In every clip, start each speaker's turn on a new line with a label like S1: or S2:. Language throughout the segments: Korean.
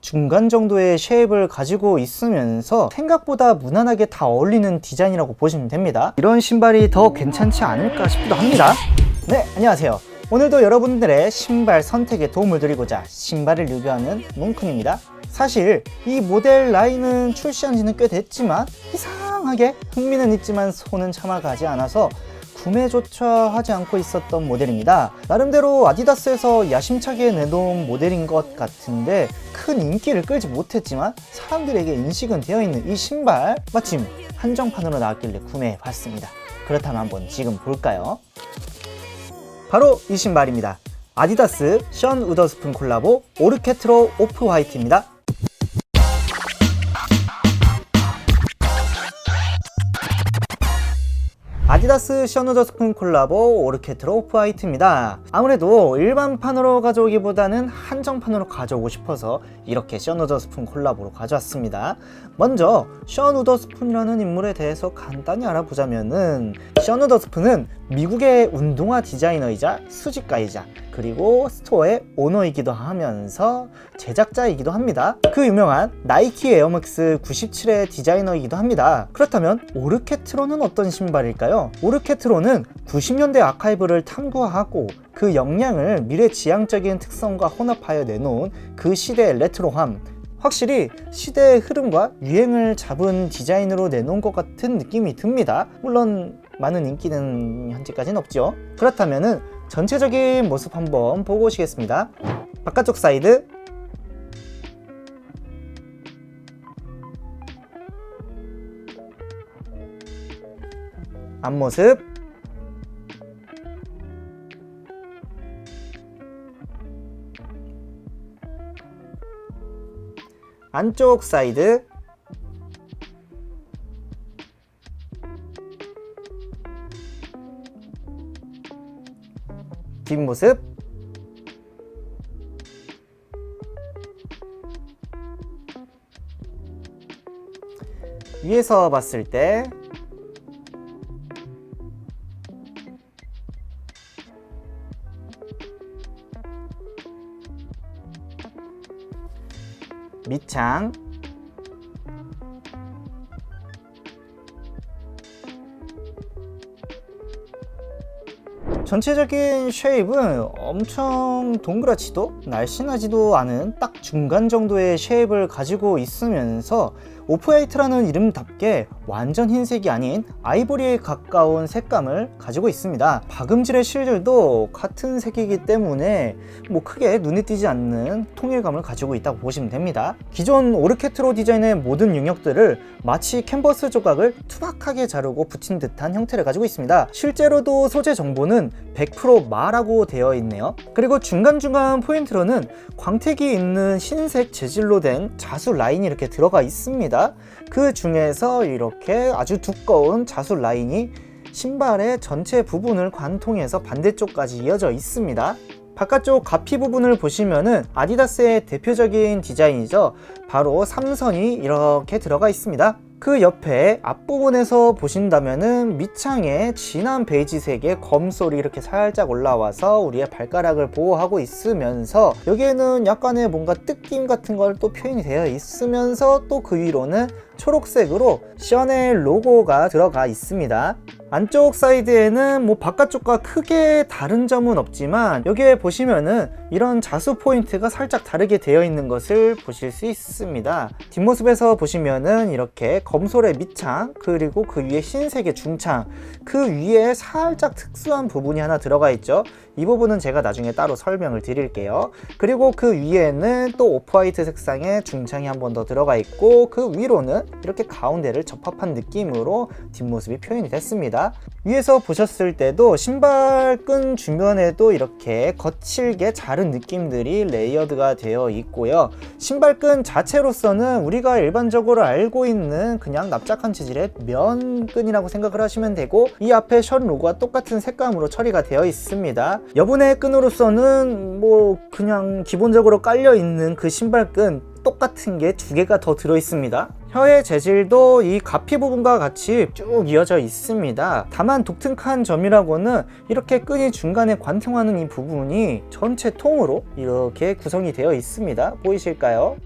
S1: 중간 정도의 쉐입을 가지고 있으면서 생각보다 무난하게 다 어울리는 디자인이라고 보시면 됩니다. 이런 신발이 더 괜찮지 않을까 싶기도 합니다. 네, 안녕하세요. 오늘도 여러분들의 신발 선택에 도움을 드리고자 신발을 리뷰하는 뭉큰입니다. 사실 이 모델 라인은 출시한 지는 꽤 됐지만 이상하게 흥미는 있지만 손은 참아가지 않아서 구매조차 하지 않고 있었던 모델입니다. 나름대로 아디다스에서 야심차게 내놓은 모델인 것 같은데 큰 인기를 끌지 못했지만 사람들에게 인식은 되어 있는 이 신발, 마침 한정판으로 나왔길래 구매해봤습니다. 그렇다면 한번 지금 볼까요? 바로 이 신발입니다. 아디다스 션 우더스푼 콜라보 오르케트로 오프 화이트입니다. 아디다스 션 우더스푼 콜라보 오르케트로 오프 화이트입니다. 아무래도 일반판으로 가져오기보다는 한정판으로 가져오고 싶어서 이렇게 션 우더스푼 콜라보로 가져왔습니다. 먼저 션 우더스푼이라는 인물에 대해서 간단히 알아보자면은, 션 우더스푼은 미국의 운동화 디자이너이자 수집가이자 그리고 스토어의 오너이기도 하면서 제작자이기도 합니다. 그 유명한 나이키 에어맥스 97의 디자이너이기도 합니다. 그렇다면 오르케트로는 어떤 신발일까요? 오르케트로는 90년대 아카이브를 탐구하고 그 역량을 미래지향적인 특성과 혼합하여 내놓은 그 시대의 레트로함, 확실히 시대의 흐름과 유행을 잡은 디자인으로 내놓은 것 같은 느낌이 듭니다. 물론 많은 인기는 현재까지는 없죠. 그렇다면은 전체적인 모습 한번 보고 오시겠습니다. 바깥쪽 사이드, 앞모습, 안쪽 사이드, 뒷모습, 위에서 봤을 때 밑창, 전체적인 쉐입은 엄청 동그랗지도 날씬하지도 않은 딱 중간 정도의 쉐입을 가지고 있으면서 오프화이트라는 이름답게 완전 흰색이 아닌 아이보리에 가까운 색감을 가지고 있습니다. 박음질의 실들도 같은 색이기 때문에 크게 눈에 띄지 않는 통일감을 가지고 있다고 보시면 됩니다. 기존 오르케트로 디자인의 모든 영역들을 마치 캔버스 조각을 투박하게 자르고 붙인 듯한 형태를 가지고 있습니다. 실제로도 소재 정보는 100% 마라고 되어 있네요. 그리고 중간중간 포인트로는 광택이 있는 흰색 재질로 된 자수 라인이 이렇게 들어가 있습니다. 그 중에서 이렇게 아주 두꺼운 자수 라인이 신발의 전체 부분을 관통해서 반대쪽까지 이어져 있습니다. 바깥쪽 가피 부분을 보시면은 아디다스의 대표적인 디자인이죠. 바로 삼선이 이렇게 들어가 있습니다. 그 옆에 앞부분에서 보신다면은 밑창에 진한 베이지색의 검솔이 이렇게 살짝 올라와서 우리의 발가락을 보호하고 있으면서, 여기에는 약간의 뭔가 뜯김 같은 걸 또 표현이 되어 있으면서 또 그 위로는 초록색으로 션의 로고가 들어가 있습니다. 안쪽 사이드에는 바깥쪽과 크게 다른 점은 없지만 여기에 보시면은 이런 자수 포인트가 살짝 다르게 되어 있는 것을 보실 수 있습니다. 뒷모습에서 보시면은 이렇게 검솔의 밑창, 그리고 그 위에 흰색의 중창, 그 위에 살짝 특수한 부분이 하나 들어가 있죠. 이 부분은 제가 나중에 따로 설명을 드릴게요. 그리고 그 위에는 또 오프화이트 색상의 중창이 한 번 더 들어가 있고, 그 위로는 이렇게 가운데를 접합한 느낌으로 뒷모습이 표현이 됐습니다. 위에서 보셨을 때도 신발끈 주변에도 이렇게 거칠게 자른 느낌들이 레이어드가 되어 있고요. 신발끈 자체로서는 우리가 일반적으로 알고 있는 그냥 납작한 재질의 면끈이라고 생각을 하시면 되고, 이 앞에 션 로고와 똑같은 색감으로 처리가 되어 있습니다. 여분의 끈으로서는 그냥 기본적으로 깔려 있는 그 신발끈 똑같은 게 두 개가 더 들어 있습니다. 혀의 재질도 이 가피 부분과 같이 쭉 이어져 있습니다. 다만 독특한 점이라고는 이렇게 끈이 중간에 관통하는 이 부분이 전체 통으로 이렇게 구성이 되어 있습니다. 보이실까요?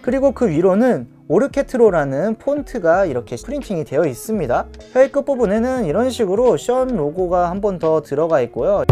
S1: 그리고 그 위로는 오르케트로라는 폰트가 이렇게 프린팅이 되어 있습니다. 혀의 끝부분에는 이런 식으로 션 로고가 한 번 더 들어가 있고요.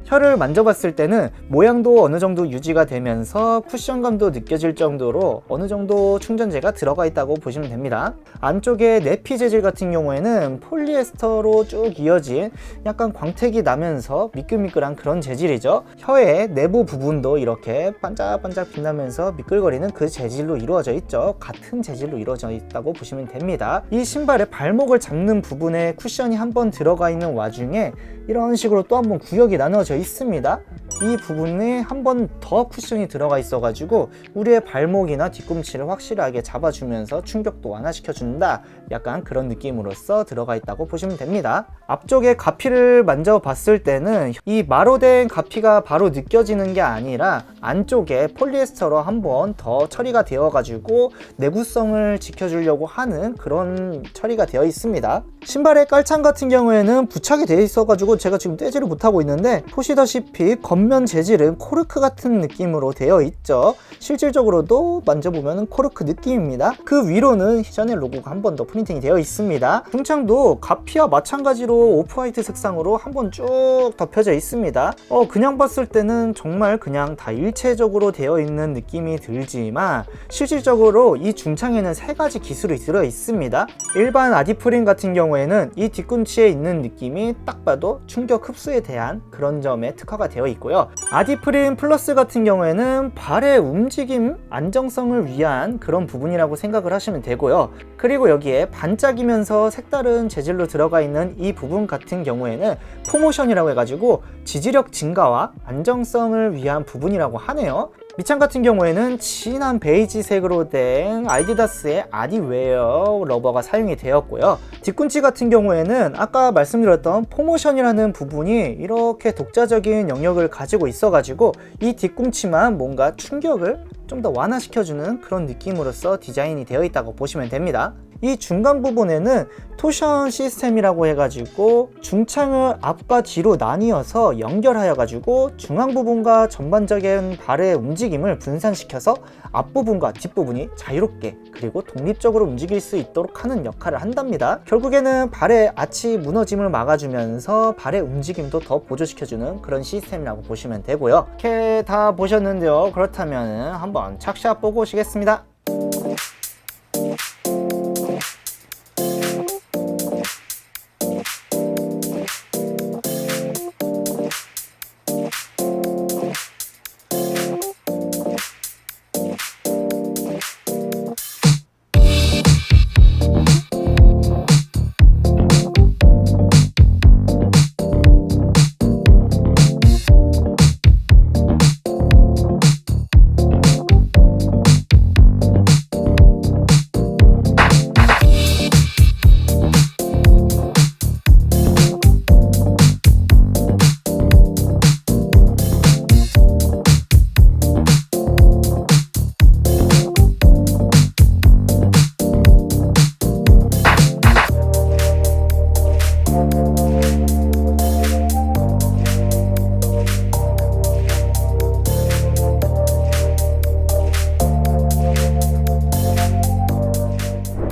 S1: 혀를 만져봤을 때는 모양도 어느 정도 유지가 되면서 쿠션감도 느껴질 정도로 어느 정도 충전재가 들어가 있다고 보시면 됩니다. 안쪽에 내피 재질 같은 경우에는 폴리에스터로 쭉 이어진 약간 광택이 나면서 미끌미끌한 그런 재질이죠. 혀의 내부 부분도 이렇게 반짝반짝 빛나면서 미끌거리는 그 재질로 이루어져 있죠. 같은 재질로 이루어져 있다고 보시면 됩니다. 이 신발의 발목을 잡는 부분에 쿠션이 한 번 들어가 있는 와중에 이런 식으로 또 한 번 구역이 나눠져 있습니다. 이 부분에 한 번 더 쿠션이 들어가 있어 가지고 우리의 발목이나 뒤꿈치를 확실하게 잡아주면서 충격도 완화시켜준다, 약간 그런 느낌으로써 들어가 있다고 보시면 됩니다. 앞쪽에 가피를 만져봤을 때는 이 마로된 가피가 바로 느껴지는 게 아니라 안쪽에 폴리에스터로 한 번 더 처리가 되어 가지고 내구성을 지켜주려고 하는 그런 처리가 되어 있습니다. 신발의 깔창 같은 경우에는 부착이 되어 있어 가지고 제가 지금 떼지를 못하고 있는데, 보시다시피 겉면 재질은 코르크 같은 느낌으로 되어 있죠. 실질적으로도 만져보면 코르크 느낌입니다. 그 위로는 샤넬 로고가 한 번 더 프린팅이 되어 있습니다. 중창도 가피와 마찬가지로 오프화이트 색상으로 한 번 쭉 덮여져 있습니다. 그냥 봤을 때는 정말 그냥 다 일체적으로 되어 있는 느낌이 들지만 실질적으로 이 중창에는 세 가지 기술이 들어 있습니다. 일반 아디프린 같은 경우에는 이 뒤꿈치에 있는 느낌이 딱 봐도 충격 흡수에 대한 그런 점에 특화가 되어 있고요. 아디프린 플러스 같은 경우에는 발의 움직임, 안정성을 위한 그런 부분이라고 생각을 하시면 되고요. 그리고 여기에 반짝이면서 색다른 재질로 들어가 있는 이 부분 같은 경우에는 포모션이라고 해가지고 지지력 증가와 안정성을 위한 부분이라고 하네요. 밑창 같은 경우에는 진한 베이지색으로 된 아디다스의 아디웨어 러버가 사용이 되었고요. 뒤꿈치 같은 경우에는 아까 말씀드렸던 포모션이라는 부분이 이렇게 독자적인 영역을 가지고 있어가지고 이 뒤꿈치만 뭔가 충격을 좀 더 완화시켜주는 그런 느낌으로서 디자인이 되어 있다고 보시면 됩니다. 이 중간 부분에는 토션 시스템이라고 해가지고 중창을 앞과 뒤로 나뉘어서 연결하여 가지고 중앙 부분과 전반적인 발의 움직임을 분산시켜서 앞부분과 뒷부분이 자유롭게 그리고 독립적으로 움직일 수 있도록 하는 역할을 한답니다. 결국에는 발의 아치 무너짐을 막아주면서 발의 움직임도 더 보조시켜주는 그런 시스템이라고 보시면 되고요. 이렇게 다 보셨는데요. 그렇다면 한번 착샷 보고 오시겠습니다.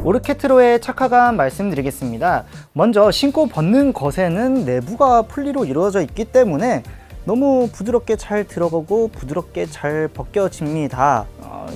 S1: 오르케트로의 착화감 말씀드리겠습니다. 먼저 신고 벗는 것에는 내부가 풀리로 이루어져 있기 때문에 너무 부드럽게 잘 들어가고 부드럽게 잘 벗겨집니다.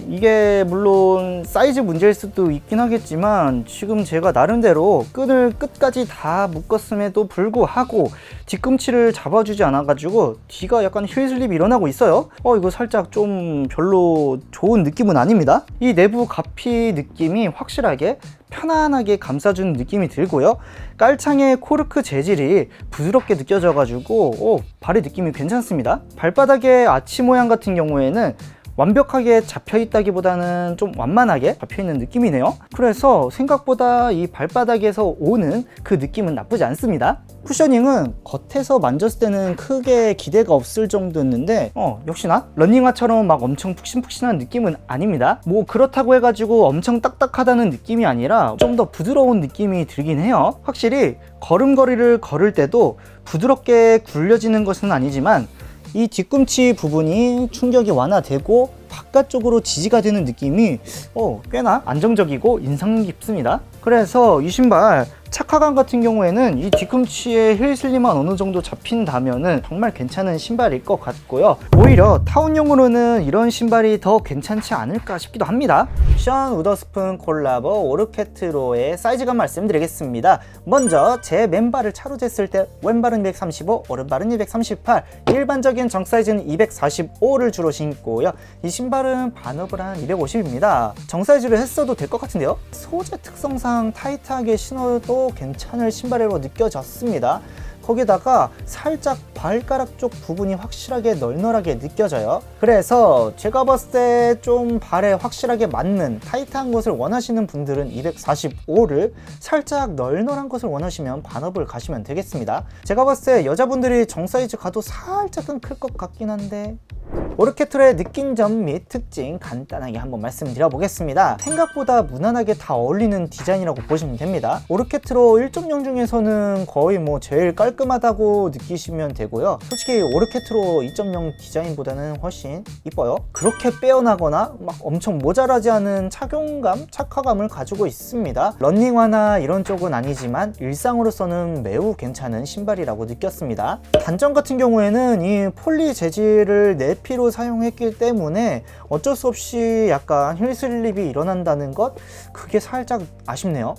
S1: 이게 물론 사이즈 문제일 수도 있긴 하겠지만 지금 제가 나름대로 끈을 끝까지 다 묶었음에도 불구하고 뒤꿈치를 잡아주지 않아 가지고 뒤가 약간 힐슬립이 일어나고 있어요. 이거 살짝 좀 별로 좋은 느낌은 아닙니다. 이 내부 가피 느낌이 확실하게 편안하게 감싸주는 느낌이 들고요. 깔창의 코르크 재질이 부드럽게 느껴져 가지고 발의 느낌이 괜찮습니다. 발바닥의 아치 모양 같은 경우에는 완벽하게 잡혀 있다기보다는 좀 완만하게 잡혀 있는 느낌이네요. 그래서 생각보다 이 발바닥에서 오는 그 느낌은 나쁘지 않습니다. 쿠셔닝은 겉에서 만졌을 때는 크게 기대가 없을 정도였는데 역시나 러닝화처럼 막 엄청 푹신푹신한 느낌은 아닙니다. 뭐 그렇다고 해가지고 엄청 딱딱하다는 느낌이 아니라 좀 더 부드러운 느낌이 들긴 해요. 확실히 걸음걸이를 걸을 때도 부드럽게 굴려지는 것은 아니지만 이 뒤꿈치 부분이 충격이 완화되고 바깥쪽으로 지지가 되는 느낌이 꽤나 안정적이고 인상 깊습니다. 그래서 이 신발 착화감 같은 경우에는 이 뒤꿈치에 힐슬림만 어느 정도 잡힌다면은 정말 괜찮은 신발일 것 같고요. 오히려 타운용으로는 이런 신발이 더 괜찮지 않을까 싶기도 합니다. 션 우더스푼 콜라보 오르케트로의 사이즈감 말씀드리겠습니다. 먼저 제 맨발을 차로 쟀을 때 왼발은 235, 오른발은 238, 일반적인 정 사이즈는 245를 주로 신고요. 이 신발은 반업을 한 250입니다. 정 사이즈를 했어도 될 것 같은데요. 소재 특성상 타이트하게 신어도 괜찮을 신발이라고 느껴졌습니다. 거기다가 살짝 발가락 쪽 부분이 확실하게 널널하게 느껴져요. 그래서 제가 봤을 때 좀 발에 확실하게 맞는 타이트한 것을 원하시는 분들은 245를, 살짝 널널한 것을 원하시면 반업을 가시면 되겠습니다. 제가 봤을 때 여자분들이 정 사이즈 가도 살짝은 클 것 같긴 한데, 오르케트로의 느낀 점 및 특징 간단하게 한번 말씀드려 보겠습니다. 생각보다 무난하게 다 어울리는 디자인이라고 보시면 됩니다. 오르케트로 1.0 중에서는 거의 제일 깔끔하다고 느끼시면 되고요. 솔직히 오르케트로 2.0 디자인보다는 훨씬 이뻐요. 그렇게 빼어나거나 막 엄청 모자라지 않은 착용감, 착화감을 가지고 있습니다. 러닝화나 이런 쪽은 아니지만 일상으로서는 매우 괜찮은 신발이라고 느꼈습니다. 단점 같은 경우에는 이 폴리 재질을 내피로 사용했기 때문에 어쩔 수 없이 약간 힐슬립이 일어난다는 것, 그게 살짝 아쉽네요.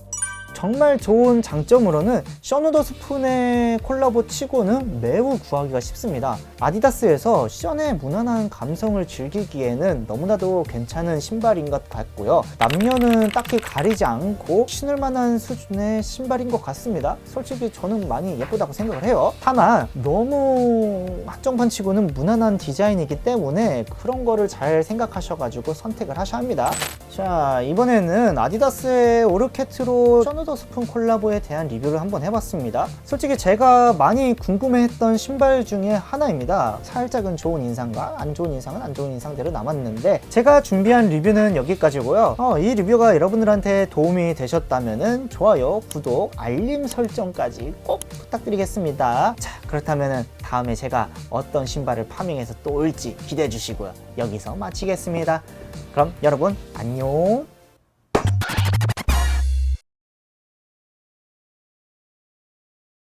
S1: 정말 좋은 장점으로는 션 우더스푼의 콜라보 치고는 매우 구하기가 쉽습니다. 아디다스에서 션의 무난한 감성을 즐기기에는 너무나도 괜찮은 신발인 것 같고요. 남녀는 딱히 가리지 않고 신을 만한 수준의 신발인 것 같습니다. 솔직히 저는 많이 예쁘다고 생각을 해요. 다만 너무 한정판 치고는 무난한 디자인이기 때문에 그런 거를 잘 생각하셔가지고 선택을 하셔야 합니다. 자, 이번에는 아디다스의 오르케트로 션 우더스푼 콜라보에 대한 리뷰를 한번 해봤습니다. 솔직히 제가 많이 궁금해했던 신발 중에 하나입니다. 살짝은 좋은 인상과 안 좋은 인상은 안 좋은 인상대로 남았는데, 제가 준비한 리뷰는 여기까지고요. 이 리뷰가 여러분들한테 도움이 되셨다면 좋아요, 구독, 알림 설정까지 꼭 부탁드리겠습니다. 자, 그렇다면 다음에 제가 어떤 신발을 파밍해서 또 올지 기대해 주시고요. 여기서 마치겠습니다. 그럼 여러분 안녕.